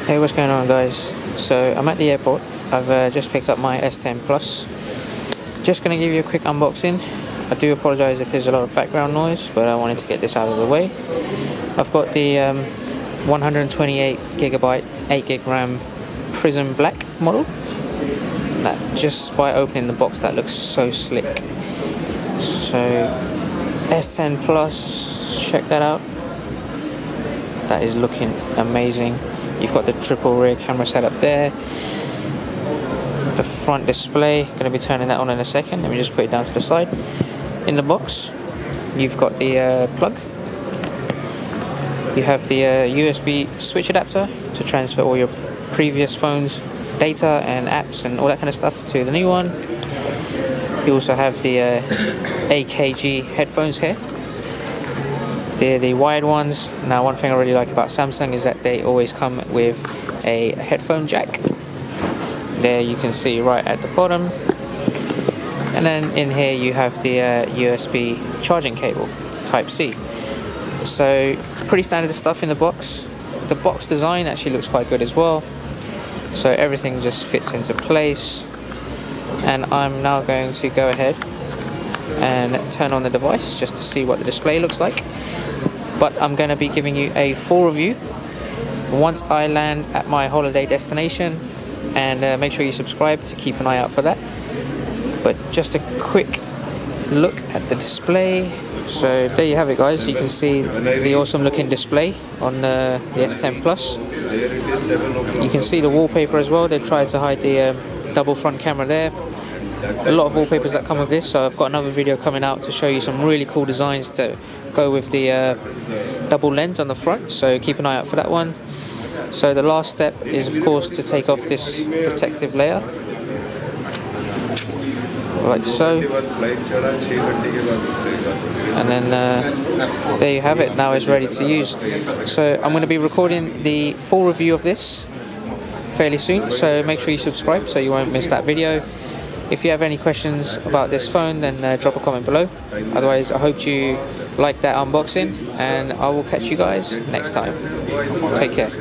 Hey, what's going on, guys? So I'm at the airport. I've just picked up my S10 Plus. Just going to give you a quick unboxing. I do apologize if there's a lot of background noise, but I wanted to get this out of the way. I've got the 128 gigabyte 8 gig RAM Prism Black model. That, just by opening the box, that looks so slick. So S10 Plus, check that out. That is looking amazing. You've got the triple rear camera setup there. The front display, going to be turning that on in a second. Let me just put it down to the side. In the box, you've got the plug. You have the USB switch adapter to transfer all your previous phone's data and apps and all that kind of stuff to the new one. You also have the AKG headphones here. They're the wired ones. Now, one thing I really like about Samsung is that they always come with a headphone jack. There you can see right at the bottom. And then in here you have the USB charging cable, Type C. So pretty standard stuff in the box. The box design actually looks quite good as well. So everything just fits into place. And I'm now going to go ahead and turn on the device just to see what the display looks like. But I'm going to be giving you a full review once I land at my holiday destination, and make sure you subscribe to keep an eye out for that. But just a quick look at the display. So there you have it, guys. You can see the awesome looking display on the S10 Plus. You can see the wallpaper as well. They tried to hide the double front camera there. A lot of wallpapers that come with this, so I've got another video coming out to show you some really cool designs that go with the double lens on the front, so keep an eye out for that one. So the last step is, of course, to take off this protective layer, like so, and then there you have it. Now it's ready to use. So I'm going to be recording the full review of this fairly soon, so make sure you subscribe so you won't miss that video. If you have any questions about this phone, then drop a comment below. Otherwise, I hope you like that unboxing, and I will catch you guys next time. Take care.